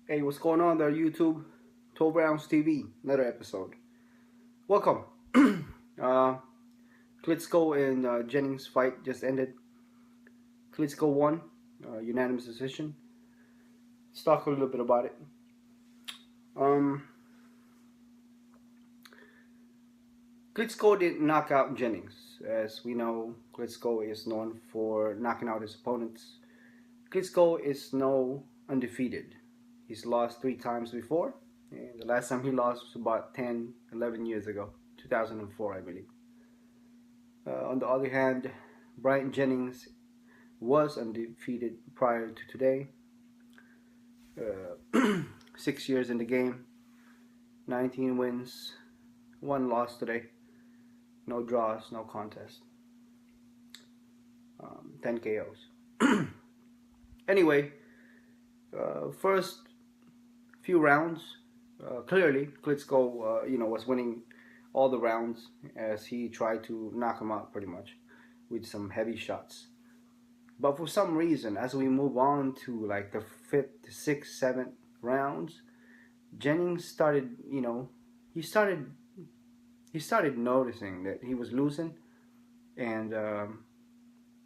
Hey, what's going on there, YouTube? 12 Rounds TV, another episode. Welcome. uh, Klitschko and Jennings fight just ended. Klitschko won, unanimous decision. Let's talk a little bit about it. Um, Klitschko didn't knock out Jennings. As we know, Klitschko is known for knocking out his opponents. Klitschko is no undefeated. He's lost 3 times before, and the last time he lost was about 10, 11 years ago, 2004, I believe. On the other hand, Bryant Jennings was undefeated prior to today. 6 years in the game, 19 wins, 1 loss today, no draws, no contest, 10 KOs. Anyway, first few rounds, clearly Klitschko, was winning all the rounds as he tried to knock him out pretty much with some heavy shots. But for some reason, as we move on to like the 5th, 6th, 7th rounds, Jennings started, he started noticing that he was losing, and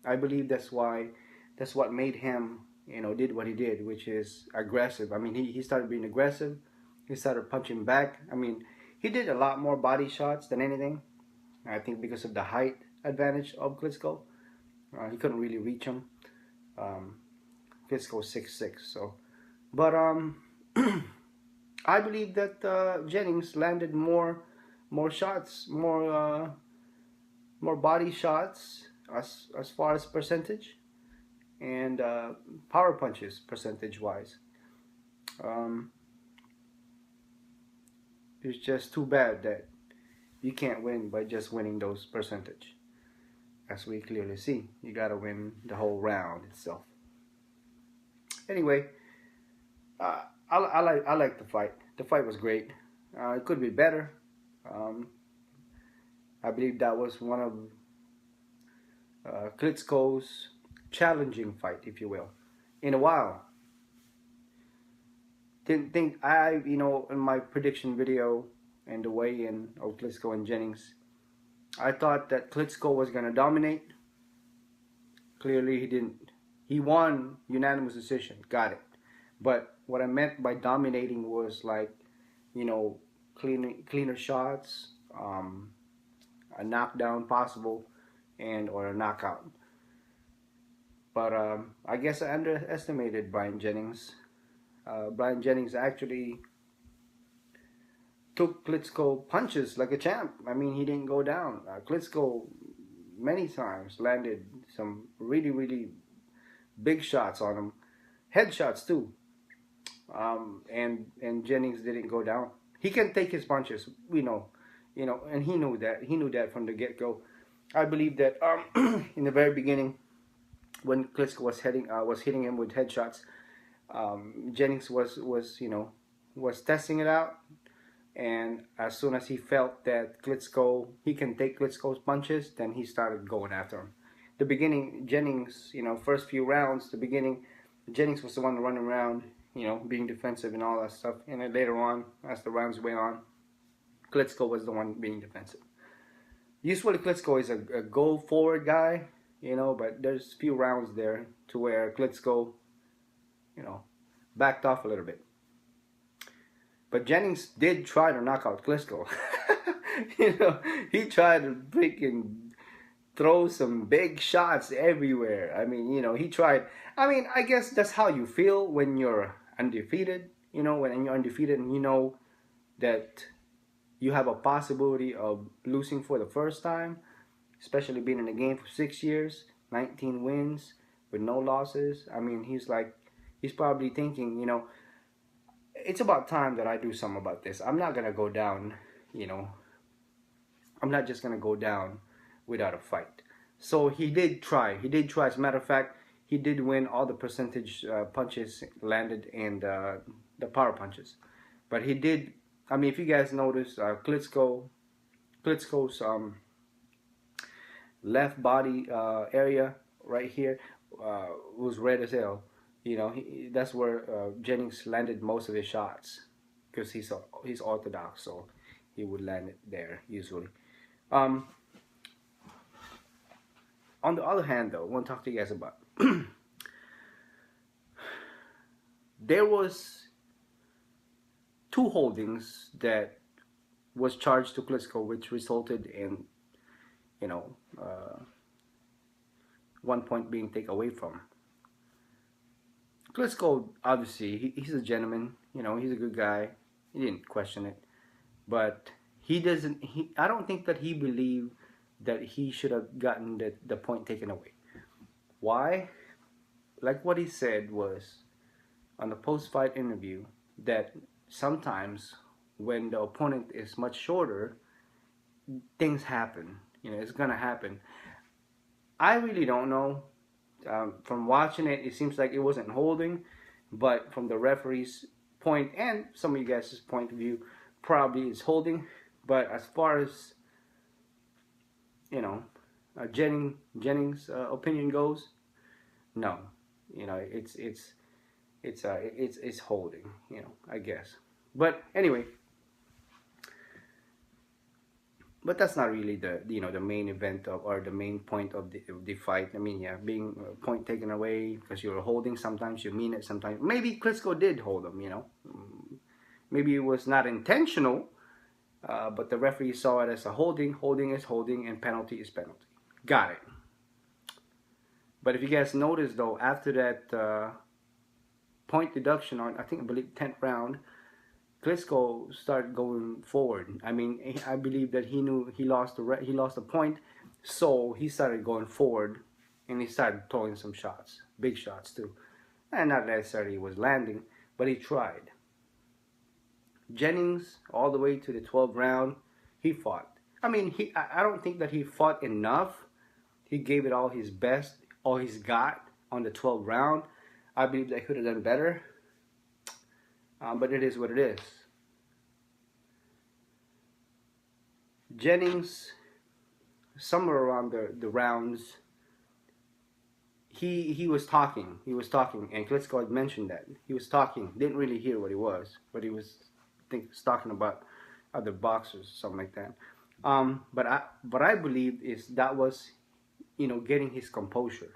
I believe that's what made him, did what he did, which is aggressive. I mean, he started being aggressive. He started punching back. I mean, he did a lot more body shots than anything. I think because of the height advantage of Klitschko. He couldn't really reach him. Klitschko 6'6", so. But I believe that Jennings landed more shots, more body shots as far as percentage, and power punches percentage-wise. It's just too bad that you can't win by just winning those percentage. As we clearly see, you gotta win the whole round itself. Anyway, I like the fight. The fight was great. It could be better. I believe that was one of Klitschko's challenging fight, if you will, in a while. Didn't think in my prediction video and the weigh-in of Klitschko and Jennings, I thought that Klitschko was going to dominate. Clearly he didn't. He won unanimous decision, got it. But what I meant by dominating was like, cleaner shots, a knockdown possible, and or a knockout. But I guess I underestimated Bryant Jennings. Bryant Jennings actually took Klitschko punches like a champ. I mean, he didn't go down. Klitschko many times landed some really, really big shots on him, headshots too. And Jennings didn't go down. He can take his punches, and he knew that. He knew that from the get-go. I believe that in the very beginning, when Klitschko was hitting him with headshots, Jennings was testing it out, and as soon as he felt that he can take Klitschko's punches, then he started going after him. The beginning, Jennings, first few rounds, Jennings was the one running around, being defensive and all that stuff. And then later on, as the rounds went on, Klitschko was the one being defensive. Usually Klitschko is a go forward guy, but there's few rounds there to where Klitschko, backed off a little bit. But Jennings did try to knock out Klitschko. He tried to freaking throw some big shots everywhere. I mean, he tried. I mean, I guess that's how you feel when you're undefeated. When you're undefeated and you know that you have a possibility of losing for the first time, especially being in the game for 6 years, 19 wins with no losses. I mean, he's probably thinking, it's about time that I do something about this. I'm not gonna go down, I'm not just gonna go down without a fight. So he did try. As a matter of fact, he did win all the percentage punches landed and the power punches. But he did. I mean, if you guys notice, Klitschko's left body area right here was red as hell. You know, that's where Jennings landed most of his shots because he's orthodox, so he would land it there usually. Um, on the other hand, though, I want to talk to you guys about there was two holdings that was charged to Klitschko, which resulted in, you know, 1 point being taken away from. Klitschko, obviously, he's a gentleman. You know, he's a good guy. He didn't question it, but he doesn't. I don't think that he believed that he should have gotten the point taken away. Why? Like what he said was on the post-fight interview that sometimes when the opponent is much shorter, things happen. You know, it's gonna happen. I really don't know. From watching it, it seems like it wasn't holding, but from the referee's point and some of you guys' point of view, probably it's holding. But as far as you know, Jennings' opinion goes, no. You know, it's holding. You know, I guess. But anyway, but that's not really the the main event of, or the main point of the fight. I mean, yeah, being a point taken away because you're holding. Sometimes you mean it. Sometimes maybe Klitschko did hold him. You know, maybe it was not intentional, but the referee saw it as a holding. Holding is holding, and penalty is penalty. Got it. But if you guys notice though, after that point deduction on I believe 10th round, Klitschko started going forward. I mean, I believe that he knew he lost the point, so he started going forward, and he started throwing some shots, big shots too, and not necessarily was landing, but he tried. Jennings, all the way to the 12th round, he fought. I mean, I don't think that he fought enough. He gave it all his best, all he's got on the 12th round. I believe they could have done better. But it is what it is. Jennings, somewhere around the rounds, he was talking, and Klitschko had mentioned that he was talking. Didn't really hear what he was, but he was talking about other boxers, something like that. But I believe is that was, getting his composure.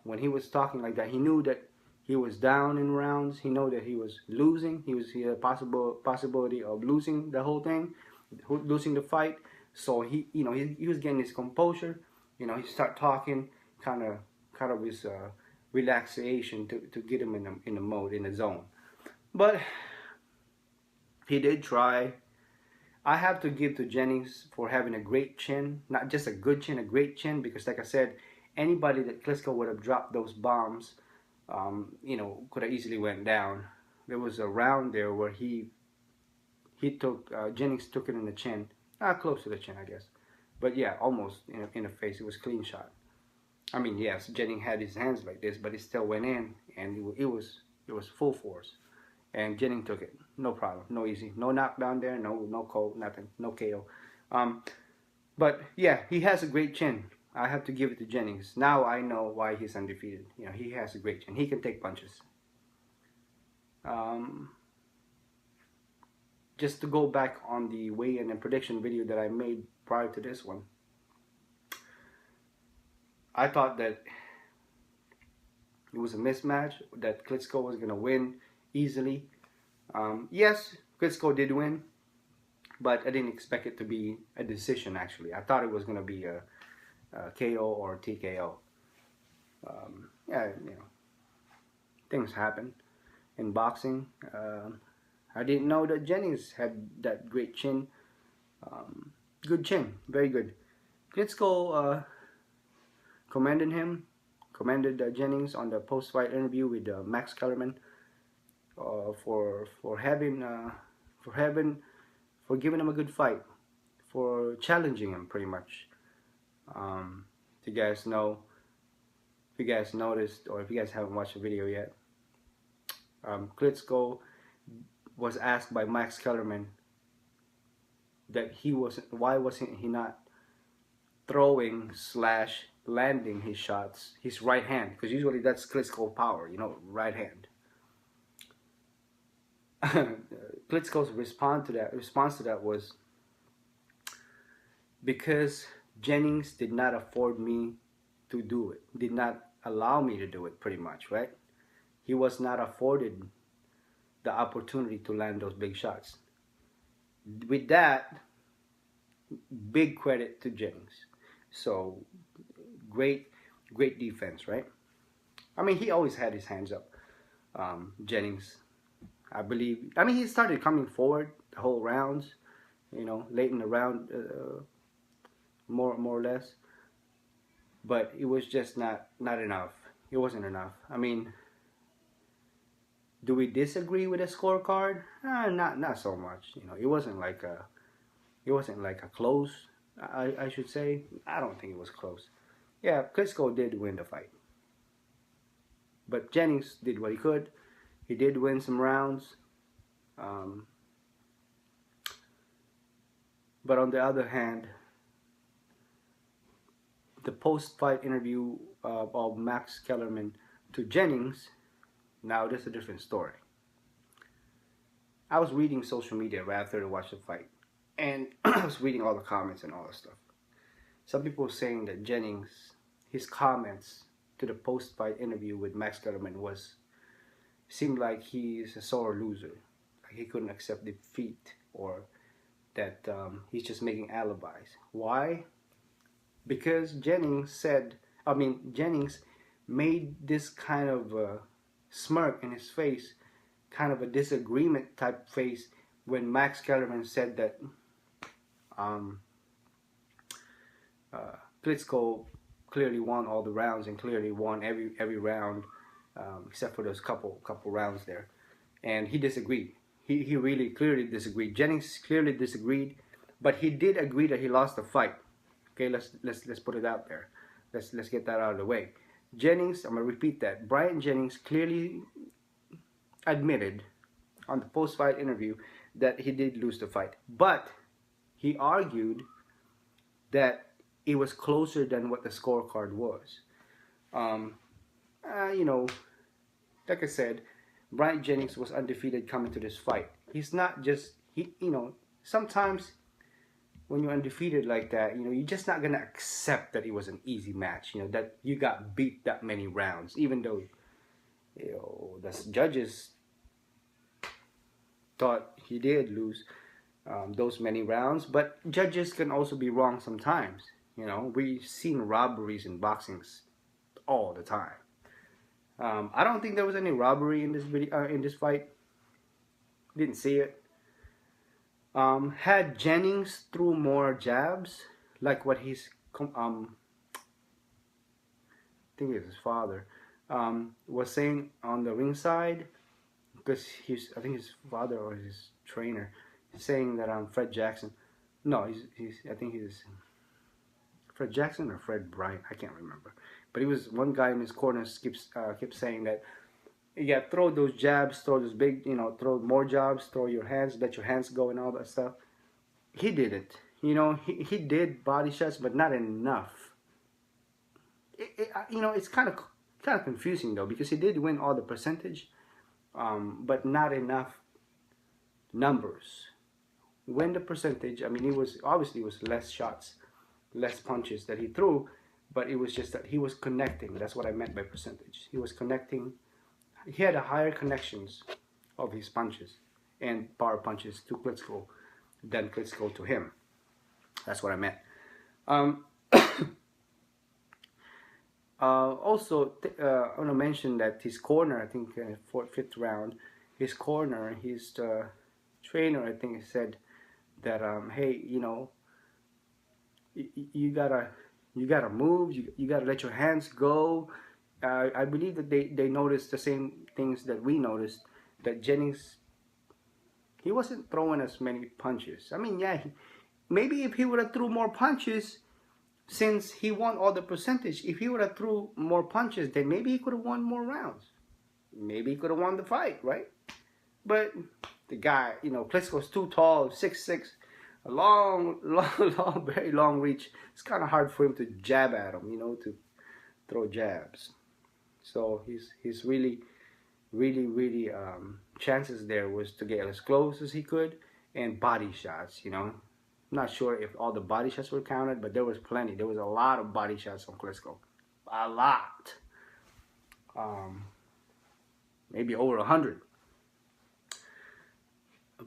When he was talking like that, he knew that he was down in rounds. He knew that he was losing. He had a possibility of losing the whole thing, losing the fight. So he was getting his composure. He started talking, kind of his relaxation to get him in the mode, in the zone. But he did try. I have to give to Jennings for having a great chin, not just a good chin, a great chin. Because like I said, anybody that Klitschko would have dropped those bombs, could have easily went down. There was a round there where he took Jennings took it in the chin, close to the chin, I guess, but yeah, almost in the face. It was a clean shot. I mean, yes, Jennings had his hands like this, but it still went in, and it was full force, and Jennings took it, no problem, no easy, no knockdown there, no cold, nothing, no KO. But yeah, he has a great chin. I have to give it to Jennings. Now I know why he's undefeated. He has a great chin. He can take punches. Just to go back on the weigh-in and prediction video that I made prior to this one, I thought that it was a mismatch, that Klitschko was going to win easily. Yes, Klitschko did win, but I didn't expect it to be a decision, actually. I thought it was going to be a KO or TKO. Yeah, things happen in boxing. I didn't know that Jennings had that great chin. Good chin, very good. Klitschko commended Jennings on the post-fight interview with Max Kellerman for giving him a good fight, for challenging him pretty much. If you guys know, if you guys noticed, or if you guys haven't watched the video yet, Klitschko was asked by Max Kellerman that why wasn't he not throwing / landing his shots, his right hand, because usually that's Klitschko power, you know, right hand. Klitschko's response to that was, because Jennings did not afford me to do it, did not allow me to do it, pretty much, right? He was not afforded the opportunity to land those big shots. With that, big credit to Jennings. So great defense, right? I mean, he always had his hands up. Jennings, I believe. I mean, he started coming forward the whole rounds, you know, late in the round, more or less. But it was just not enough. It wasn't enough. I mean, do we disagree with the scorecard? Not so much. You know, it wasn't like a close. I should say. I don't think it was close. Yeah, Klitschko did win the fight, but Jennings did what he could. He did win some rounds. But on the other hand, the post-fight interview of Max Kellerman to Jennings, now that's a different story. I was reading social media right after to watch the fight, and I was reading all the comments and all that stuff. Some people were saying that Jennings, his comments to the post-fight interview with Max Kellerman seemed like he's a sore loser, like he couldn't accept defeat, or that he's just making alibis. Why? Because Jennings made this kind of smirk in his face, kind of a disagreement type face, when Max Kellerman said that Klitschko clearly won all the rounds and clearly won every round, except for those couple rounds there, and he disagreed. He really clearly disagreed. Jennings clearly disagreed, but he did agree that he lost the fight. Okay, let's put it out there. Let's get that out of the way. Jennings, I'm gonna repeat that. Bryant Jennings clearly admitted on the post-fight interview that he did lose the fight, but he argued that it was closer than what the scorecard was. You know, like I said, Bryant Jennings was undefeated coming to this fight. He's not just, you know, sometimes when you're undefeated like that, you know, you're just not gonna accept that it was an easy match, you know, that you got beat that many rounds, even though, you know, the judges thought he did lose those many rounds. But judges can also be wrong sometimes. You know, we've seen robberies in boxing all the time. I don't think there was any robbery in this video, in this fight. Didn't see it. Had Jennings threw more jabs, like what he's, I think it was his father, was saying on the ringside, because I think his father or his trainer is saying that Fred Jackson, no, I think he's Fred Jackson or Fred Bryant, I can't remember. But he was one guy in his corner kept saying that, yeah, throw those jabs, throw those big, you know, throw more jabs, throw your hands, let your hands go and all that stuff. He did it. You know, he did body shots, but not enough. You know, it's kind of confusing though, because he did win all the percentage, but not enough numbers. When the percentage, I mean, it was less shots, less punches that he threw, but it was just that he was connecting. That's what I meant by percentage. He was connecting. He had a higher connections of his punches and power punches to Klitschko than Klitschko to him. That's what I meant. Also, I want to mention that his corner, I think, fifth round, his corner, his trainer, I think, said that, hey, you know, you gotta move, you gotta let your hands go. I believe that they noticed the same things that we noticed, that Jennings, he wasn't throwing as many punches. I mean, yeah, maybe if he would have threw more punches, since he won all the percentage, if he would have threw more punches, then maybe he could have won more rounds. Maybe he could have won the fight, right? But the guy, you know, Klitschko's too tall, 6'6", a long, long, very long reach. It's kind of hard for him to jab at him, you know, to throw jabs. So he's really chances there was to get as close as he could and body shots, you know. Not sure if all the body shots were counted, but there was plenty. There was a lot of body shots on Klitschko. A lot. Maybe over 100.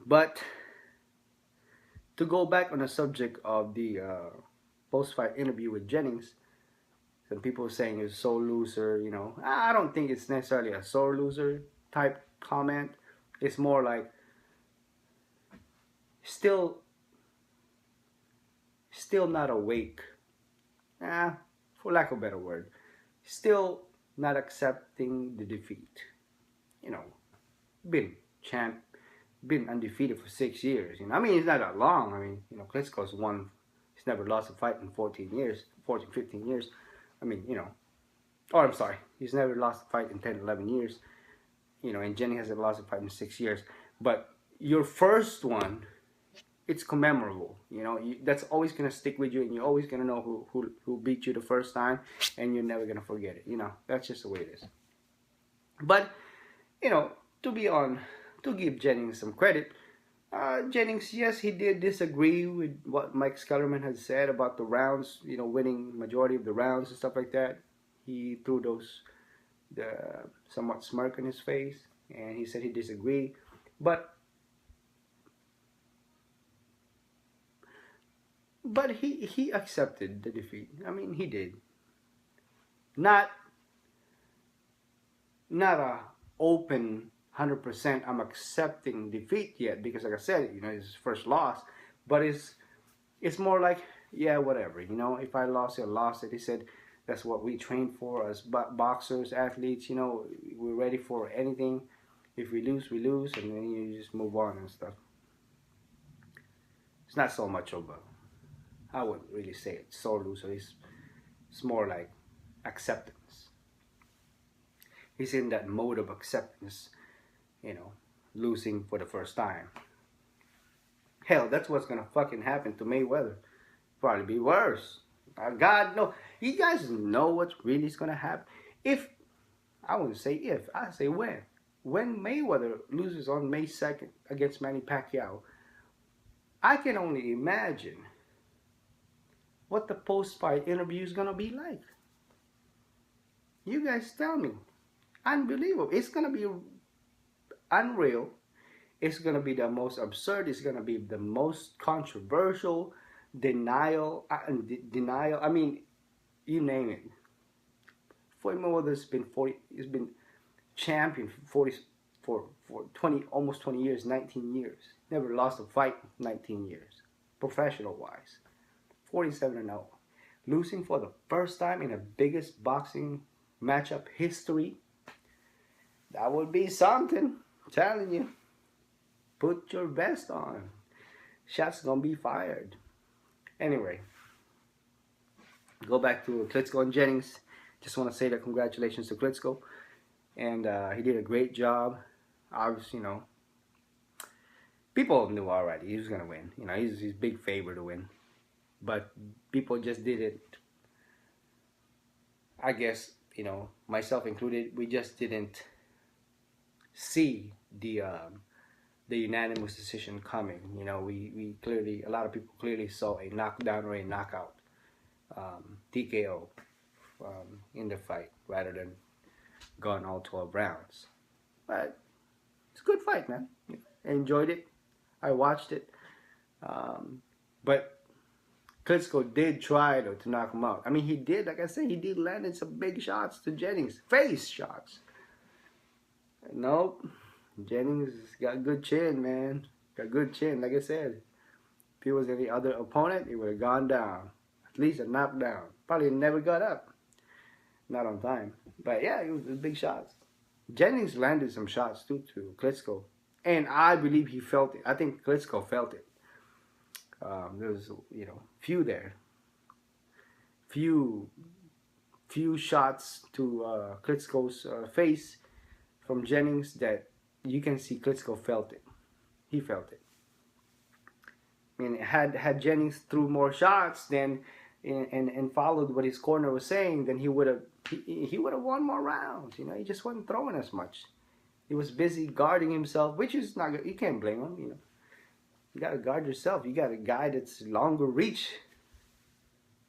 But to go back on the subject of the post-fight interview with Jennings, some people saying it's sore loser, you know. I don't think it's necessarily a sore loser type comment. It's more like still not awake. For lack of a better word. Still not accepting the defeat. You know, been undefeated for 6 years. You know, I mean, it's not that long. I mean, you know, Klitschko's won. He's never lost a fight in 14 years, 14, 15 years. I mean, you know, or I'm sorry, he's never lost a fight in 10, 11 years. You know, and Jennings hasn't lost a fight in 6 years. But your first one, it's commemorable. You know, that's always gonna stick with you, and you're always gonna know who beat you the first time, and you're never gonna forget it. You know, that's just the way it is. But you know, to give Jennings some credit, Jennings, yes, he did disagree with what Mike Scullerman had said about the rounds, you know, winning majority of the rounds and stuff like that. He threw the somewhat smirk on his face, and he said he disagreed. But he accepted the defeat. I mean, he did. Not a open 100% I'm accepting defeat yet, because like I said, you know, it's his first loss. But it's more like, yeah, whatever, you know, if I lost it, I lost it. He said that's what we train for as boxers, athletes, you know, we're ready for anything. If we lose, we lose, and then you just move on and stuff. It's not so much of a, I wouldn't really say it's sore loser. It's more like acceptance. He's in that mode of acceptance, you know, losing for the first time. Hell, that's what's gonna fucking happen to Mayweather. Probably be worse. God, no. You guys know what's really gonna happen. If, I wouldn't say if, I say when. When Mayweather loses on May 2nd against Manny Pacquiao, I can only imagine what the post-fight interview is gonna be like. You guys tell me. Unbelievable. It's gonna be unreal. It's gonna be the most absurd. It's gonna be the most controversial. Denial. I mean, you name it. Floyd Mayweather's been He's been champion for 20, almost 20 years, 19 years. Never lost a fight in 19 years, professional wise. 47-0, losing for the first time in the biggest boxing matchup history. That would be something. I'm telling you. Put your vest on. Shots gonna be fired. Anyway, go back to Klitschko and Jennings. Just want to say that congratulations to Klitschko, and he did a great job. Obviously, you know, people knew already he was gonna win. You know, he's big favorite to win, but people just didn't. I guess, you know, myself included, we just didn't see the unanimous decision coming. You know, we clearly, a lot of people clearly saw a knockdown or a knockout, TKO in the fight rather than gone all 12 rounds. But it's a good fight, man. I enjoyed it. I watched it. But Klitschko did try, though, to knock him out. I mean, he did, like I said, he did land some big shots to Jennings. Face shots. Nope. Jennings got good chin, man. Got good chin, like I said. If he was any other opponent, he would have gone down. At least a knockdown. Probably never got up. Not on time. But yeah, it was big shots. Jennings landed some shots too to Klitschko. And I believe he felt it. I think Klitschko felt it. There was, you know, few there. Few shots to Klitschko's face from Jennings that you can see Klitschko felt it. He felt it. I mean, had Jennings threw more shots then and followed what his corner was saying, then he would have won more rounds. You know, he just wasn't throwing as much. He was busy guarding himself, which is not good. You can't blame him. You know, you gotta guard yourself. You got a guy that's longer reach,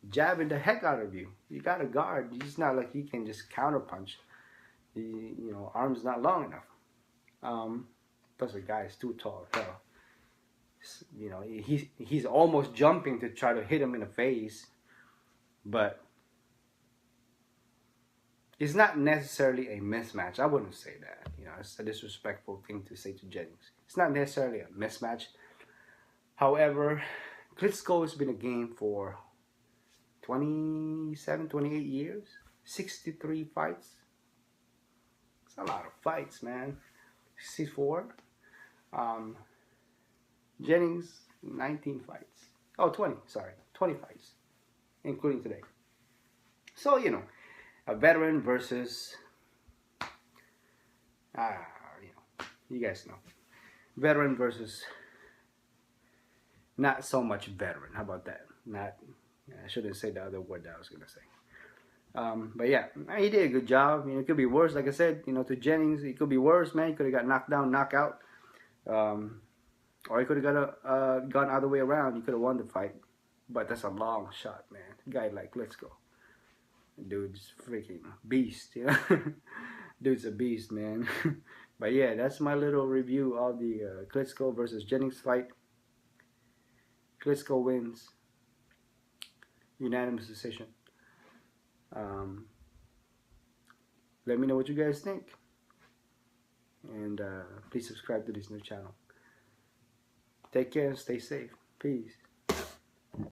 jabbing the heck out of you. You gotta guard. It's not like you can just counter punch. You know, arm's not long enough. Plus the guy is too tall. Hell, you know, he's almost jumping to try to hit him in the face, but it's not necessarily a mismatch. I wouldn't say that. You know, it's a disrespectful thing to say to Jennings. It's not necessarily a mismatch. However, Klitschko has been a game for 27, 28 years, 63 fights. It's a lot of fights, man. 64. Jennings, 19 fights. Oh, 20, sorry. 20 fights, including today. So, you know, a veteran versus, you know, you guys know. Veteran versus not so much veteran. How about that? I shouldn't say the other word that I was going to say. But yeah, he did a good job. You know, it could be worse. Like I said, you know, to Jennings, it could be worse, man. He could have got knocked down, knockout. Or he could have gone other way around. He could have won the fight. But that's a long shot, man. A guy like Klitschko. Dude's freaking beast, you know. Dude's a beast, man. But yeah, that's my little review of the Klitschko versus Jennings fight. Klitschko wins. Unanimous decision. Let me know what you guys think. And please subscribe to this new channel. Take care and stay safe. Peace.